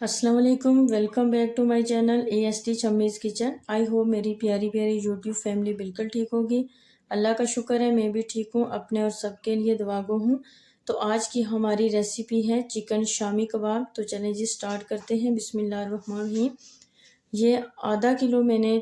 अस्सलाम वालेकुम, welcome back to my channel AST Shammi's kitchen. I hope मेरी प्यारी प्यारी यूट्यूब फैमिली बिल्कुल ठीक होगी। अल्लाह का शुक्र है मैं भी ठीक हूँ। अपने और सबके लिए दुआ गो हूँ। तो आज की हमारी रेसिपी है चिकन शामी कबाब। तो चलें जी स्टार्ट करते हैं। बिस्मिल्लाहिर्रहमानिर्रहीम। ये आधा किलो मैंने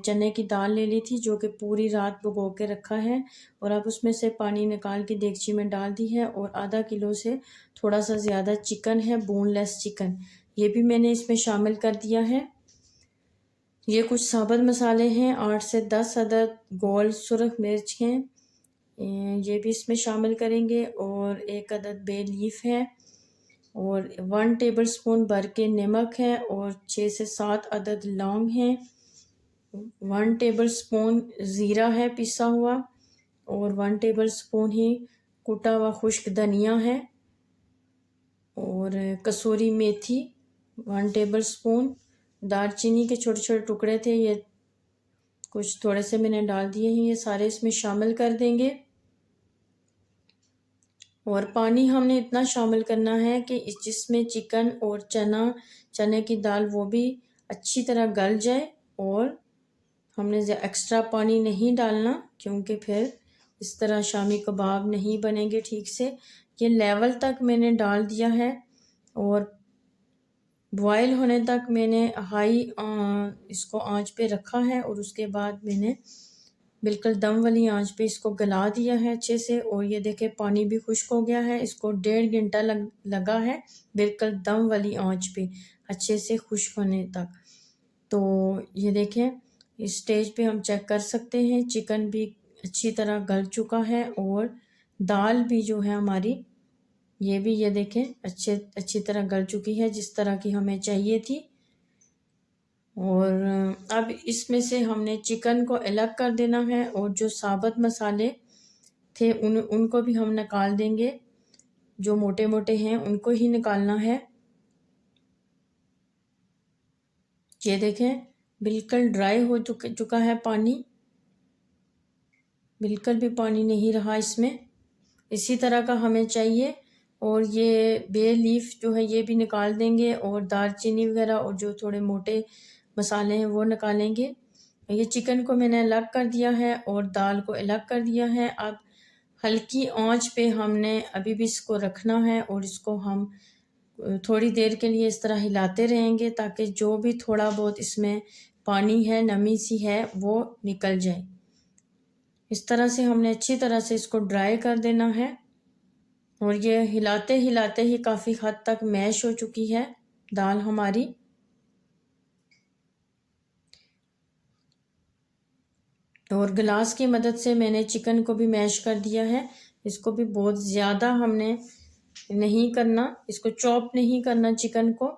चने की दाल ले ली थी, जो कि पूरी रात भिगो के रखा है और अब उसमें से पानी निकाल के देगची में डाल दी है। और आधा किलो से थोड़ा सा ज़्यादा चिकन है, बोनलेस चिकन, ये भी मैंने इसमें शामिल कर दिया है। ये कुछ साबुत मसाले हैं, 8 से 10 अदद गोल सुरख मिर्च हैं, ये भी इसमें शामिल करेंगे। और 1 अदद बे लीफ है और 1 टेबलस्पून भर के नमक है और 6 से 7 अदद लौंग हैं, 1 टेबलस्पून ज़ीरा है पिसा हुआ और 1 टेबलस्पून ही कुटा हुआ खुश्क धनिया है और कसूरी मेथी 1 टेबलस्पून। दालचीनी के छोटे छोटे टुकड़े थे, ये कुछ थोड़े से मैंने डाल दिए हैं, ये सारे इसमें शामिल कर देंगे। और पानी हमने इतना शामिल करना है कि जिसमें चिकन और चने की दाल वो भी अच्छी तरह गल जाए। और हमने एक्स्ट्रा पानी नहीं डालना, क्योंकि फिर इस तरह शामी कबाब नहीं बनेंगे ठीक से। ये लेवल तक मैंने डाल दिया है और बॉयल होने तक मैंने हाई इसको आंच पे रखा है और उसके बाद मैंने बिल्कुल दम वाली आंच पे इसको गला दिया है अच्छे से। और ये देखें पानी भी खुश्क हो गया है। इसको 1.5 घंटा लगा है बिल्कुल दम वाली आंच पे अच्छे से खुश्क होने तक। तो ये देखें इस स्टेज पे हम चेक कर सकते हैं चिकन भी अच्छी तरह गल चुका है और दाल भी जो है हमारी, ये भी ये देखें अच्छी तरह गल चुकी है जिस तरह की हमें चाहिए थी। और अब इसमें से हमने चिकन को अलग कर देना है और जो साबुत मसाले थे उनको भी हम निकाल देंगे, जो मोटे मोटे हैं उनको ही निकालना है। ये देखें बिल्कुल ड्राई हो चुका है पानी, बिल्कुल भी पानी नहीं रहा इसमें, इसी तरह का हमें चाहिए। और ये बे लीफ जो है ये भी निकाल देंगे और दालचीनी वगैरह और जो थोड़े मोटे मसाले हैं वो निकालेंगे। ये चिकन को मैंने अलग कर दिया है और दाल को अलग कर दिया है। अब हल्की आंच पे हमने अभी भी इसको रखना है और इसको हम थोड़ी देर के लिए इस तरह हिलाते रहेंगे ताकि जो भी थोड़ा बहुत इसमें पानी है, नमी सी है, वो निकल जाए। इस तरह से हमने अच्छी तरह से इसको ड्राई कर देना है। और ये हिलाते हिलाते ही काफ़ी हद तक मैश हो चुकी है दाल हमारी। और गिलास की मदद से मैंने चिकन को भी मैश कर दिया है। इसको भी बहुत ज़्यादा हमने नहीं करना, इसको चॉप नहीं करना चिकन को।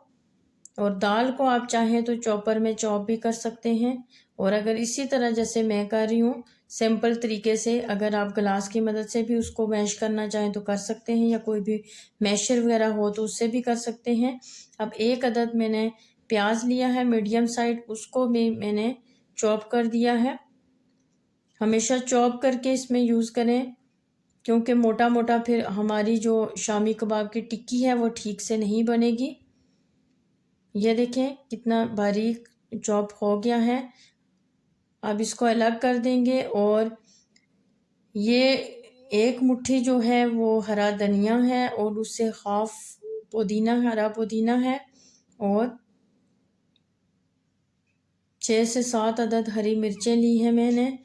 और दाल को आप चाहें तो चॉपर में चॉप भी कर सकते हैं। और अगर इसी तरह जैसे मैं कर रही हूँ सिंपल तरीके से, अगर आप गिलास की मदद से भी उसको मैश करना चाहें तो कर सकते हैं, या कोई भी मैशर वगैरह हो तो उससे भी कर सकते हैं। अब 1 अदद मैंने प्याज लिया है मीडियम साइज, उसको भी मैंने चॉप कर दिया है। हमेशा चॉप करके इसमें यूज़ करें, क्योंकि मोटा मोटा फिर हमारी जो शामी कबाब की टिक्की है वो ठीक से नहीं बनेगी। ये देखें कितना बारीक चॉप हो गया है। अब इसको अलग कर देंगे। और ये 1 मुट्ठी जो है वो हरा धनिया है और उससे हाफ पुदीना, हरा पुदीना है और 6 से 7 अदद हरी मिर्चें ली हैं मैंने,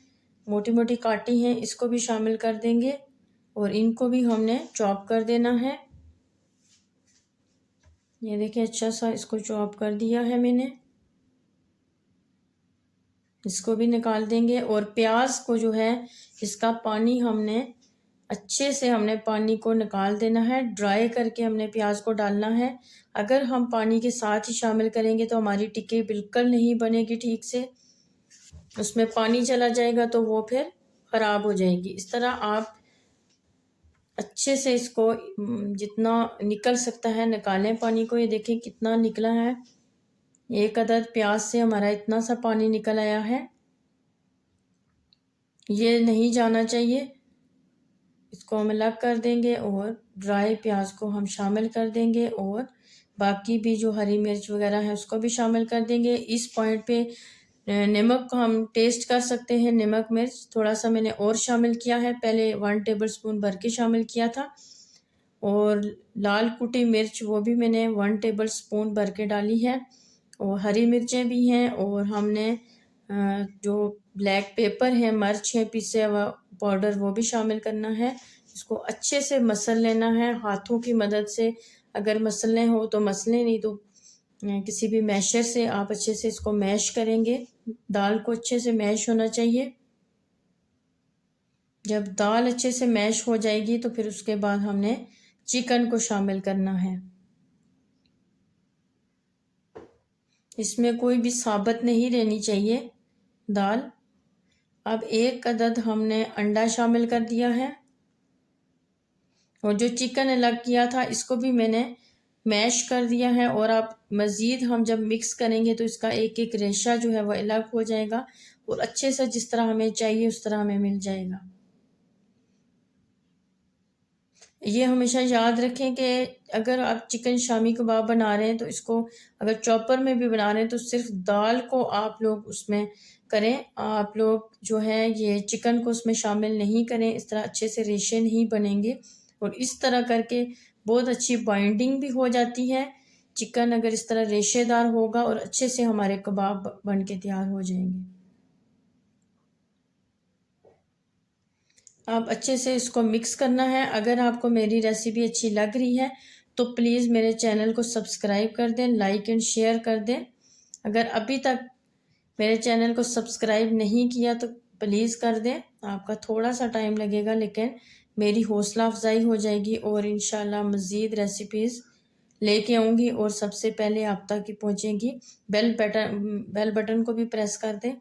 मोटी मोटी काटी हैं, इसको भी शामिल कर देंगे और इनको भी हमने चॉप कर देना है। ये देखिए अच्छा सा इसको चॉप कर दिया है मैंने, इसको भी निकाल देंगे। और प्याज को जो है इसका पानी हमने अच्छे से पानी को निकाल देना है, ड्राई करके हमने प्याज को डालना है। अगर हम पानी के साथ ही शामिल करेंगे तो हमारी टिक्की बिल्कुल नहीं बनेगी ठीक से, उसमें पानी चला जाएगा तो वो फिर ख़राब हो जाएगी। इस तरह आप अच्छे से इसको जितना निकल सकता है निकालें पानी को। ये देखें कितना निकला है, 1 अदद प्याज से हमारा इतना सा पानी निकल आया है। ये नहीं जाना चाहिए, इसको हम अलग कर देंगे और ड्राई प्याज को हम शामिल कर देंगे और बाकी भी जो हरी मिर्च वगैरह है उसको भी शामिल कर देंगे। इस पॉइंट पे नमक को हम टेस्ट कर सकते हैं। नमक मिर्च थोड़ा सा मैंने और शामिल किया है, पहले 1 टेबलस्पून भर के शामिल किया था। और लाल कुटी मिर्च वो भी मैंने 1 टेबलस्पून भर के डाली है। और हरी मिर्चें भी हैं, और हमने जो ब्लैक पेपर है, मिर्च है पिसे हुआ पाउडर, वो भी शामिल करना है। इसको अच्छे से मसल लेना है हाथों की मदद से। अगर मसलने हो तो मसलें, नहीं तो किसी भी मैशर से आप अच्छे से इसको मैश करेंगे। दाल को अच्छे से मैश होना चाहिए। जब दाल अच्छे से मैश हो जाएगी तो फिर उसके बाद हमने चिकन को शामिल करना है। इसमें कोई भी साबुत नहीं रहनी चाहिए दाल। अब 1 अदद हमने अंडा शामिल कर दिया है, और जो चिकन अलग किया था इसको भी मैंने मैश कर दिया है। और आप मज़ीद हम जब मिक्स करेंगे तो इसका एक एक रेशा जो है वो अलग हो जाएगा, और अच्छे से जिस तरह हमें चाहिए उस तरह हमें मिल जाएगा। ये हमेशा याद रखें कि अगर आप चिकन शामी कबाब बना रहे हैं तो इसको अगर चॉपर में भी बना रहे हैं तो सिर्फ दाल को आप लोग उसमें करें। आप लोग जो है ये चिकन को उसमें शामिल नहीं करें, इस तरह अच्छे से रेशे नहीं बनेंगे। और इस तरह करके बहुत अच्छी बाइंडिंग भी हो जाती है। चिकन अगर इस तरह रेशेदार होगा और अच्छे से हमारे कबाब बन के तैयार हो जाएंगे। आप अच्छे से इसको मिक्स करना है। अगर आपको मेरी रेसिपी अच्छी लग रही है तो प्लीज़ मेरे चैनल को सब्सक्राइब कर दें, लाइक एंड शेयर कर दें। अगर अभी तक मेरे चैनल को सब्सक्राइब नहीं किया तो प्लीज़ कर दें। आपका थोड़ा सा टाइम लगेगा, लेकिन मेरी हौसला अफजाई हो जाएगी, और इंशाल्लाह मज़ीद रेसिपीज़ लेके आऊँगी और सबसे पहले आप तक ही पहुँचेंगी। बेल बटन को भी प्रेस कर दें।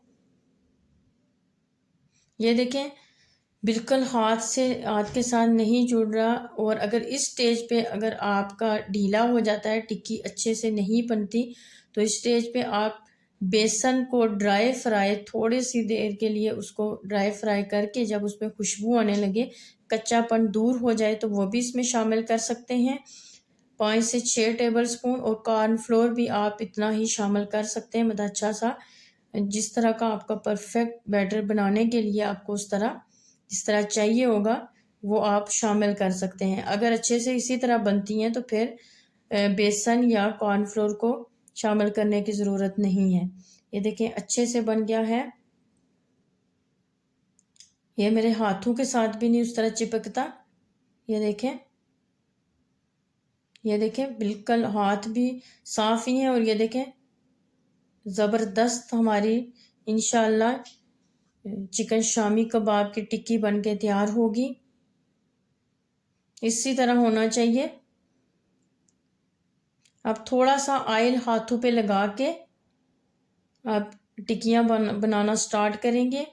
ये देखें, बिल्कुल हाथ के साथ नहीं जुड़ रहा। और अगर इस स्टेज पे अगर आपका ढीला हो जाता है, टिक्की अच्छे से नहीं बनती, तो इस स्टेज पे आप बेसन को ड्राई फ्राई थोड़ी सी देर के लिए उसको ड्राई फ्राई करके जब उसमें खुशबू आने लगे, कच्चापन दूर हो जाए, तो वो भी इसमें शामिल कर सकते हैं। 5 से 6 टेबलस्पून। और कॉर्नफ्लोर भी आप इतना ही शामिल कर सकते हैं, मतलब अच्छा सा जिस तरह का आपका परफेक्ट बैटर बनाने के लिए आपको उस तरह जिस तरह चाहिए होगा वो आप शामिल कर सकते हैं। अगर अच्छे से इसी तरह बनती हैं तो फिर बेसन या कॉर्नफ्लोर को शामिल करने की ज़रूरत नहीं है। ये देखें अच्छे से बन गया है। ये मेरे हाथों के साथ भी नहीं उस तरह चिपकता। ये देखें, ये देखें बिल्कुल हाथ भी साफ़ ही है। और ये देखें ज़बरदस्त हमारी इंशाल्लाह चिकन शामी कबाब की टिक्की बन के तैयार होगी। इसी तरह होना चाहिए। अब थोड़ा सा ऑयल हाथों पे लगा के आप टिक्कियाँ बनाना स्टार्ट करेंगे।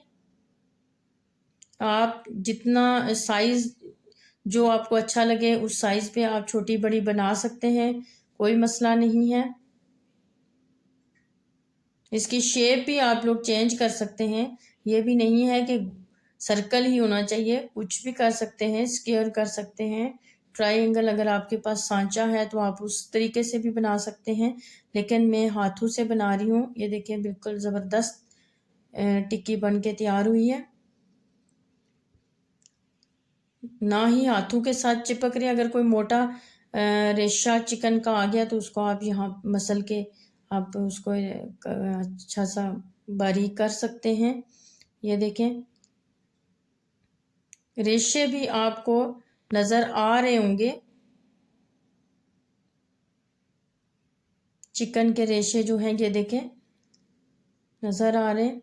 आप जितना साइज़ जो आपको अच्छा लगे उस साइज़ पे आप छोटी बड़ी बना सकते हैं, कोई मसला नहीं है। इसकी शेप भी आप लोग चेंज कर सकते हैं। ये भी नहीं है कि सर्कल ही होना चाहिए, कुछ भी कर सकते हैं, स्क्वायर कर सकते हैं, ट्रायंगल अगर आपके पास सांचा है तो आप उस तरीके से भी बना सकते हैं। लेकिन मैं हाथों से बना रही हूँ। ये देखिए बिल्कुल ज़बरदस्त टिक्की बन के तैयार हुई है। ना ही हाथों के साथ चिपक रही। अगर कोई मोटा रेशा चिकन का आ गया तो उसको आप यहाँ मसल के आप उसको अच्छा सा बारीक कर सकते हैं। ये देखें रेशे भी आपको नज़र आ रहे होंगे, चिकन के रेशे जो हैं ये देखें नज़र आ रहे हैं।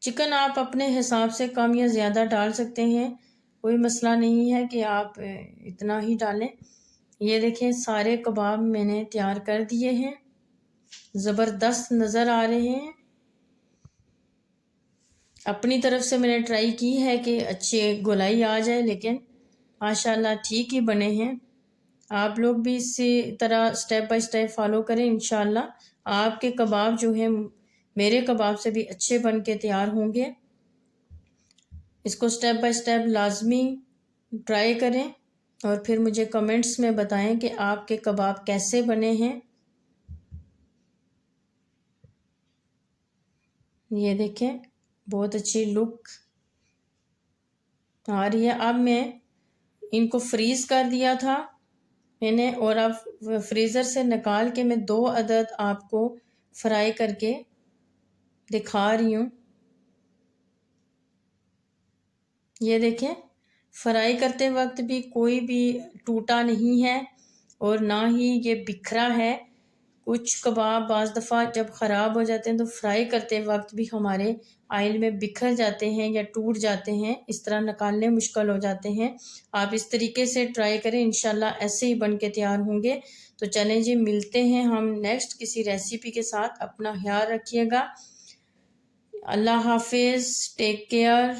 चिकन आप अपने हिसाब से कम या ज़्यादा डाल सकते हैं, कोई मसला नहीं है कि आप इतना ही डालें। ये देखें सारे कबाब मैंने तैयार कर दिए हैं, ज़बरदस्त नज़र आ रहे हैं। अपनी तरफ से मैंने ट्राई की है कि अच्छी गोलाई आ जाए, लेकिन माशाल्लाह ठीक ही बने हैं। आप लोग भी इसी तरह स्टेप बाय स्टेप फॉलो करें। इंशाल्लाह आपके कबाब जो हैं मेरे कबाब से भी अच्छे बन के तैयार होंगे। इसको स्टेप बाय स्टेप लाजमी ट्राई करें और फिर मुझे कमेंट्स में बताएं कि आपके कबाब कैसे बने हैं। ये देखें, बहुत अच्छी लुक आ रही है। अब मैं इनको फ्रीज कर दिया था मैंने, और अब फ्रीज़र से निकाल के मैं 2 अदद आपको फ्राई करके दिखा रही हूँ। ये देखें, फ्राई करते वक्त भी कोई भी टूटा नहीं है और ना ही ये बिखरा है। कुछ कबाब बाज़ दफ़ा जब ख़राब हो जाते हैं तो फ्राई करते वक्त भी हमारे ऑयल में बिखर जाते हैं या टूट जाते हैं, इस तरह निकालने मुश्किल हो जाते हैं। आप इस तरीके से ट्राई करें, इंशाल्लाह ऐसे ही बन के तैयार होंगे। तो चलें जी, मिलते हैं हम नेक्स्ट किसी रेसिपी के साथ। अपना ख्याल रखिएगा। अल्लाह हाफिज़, टेक केयर।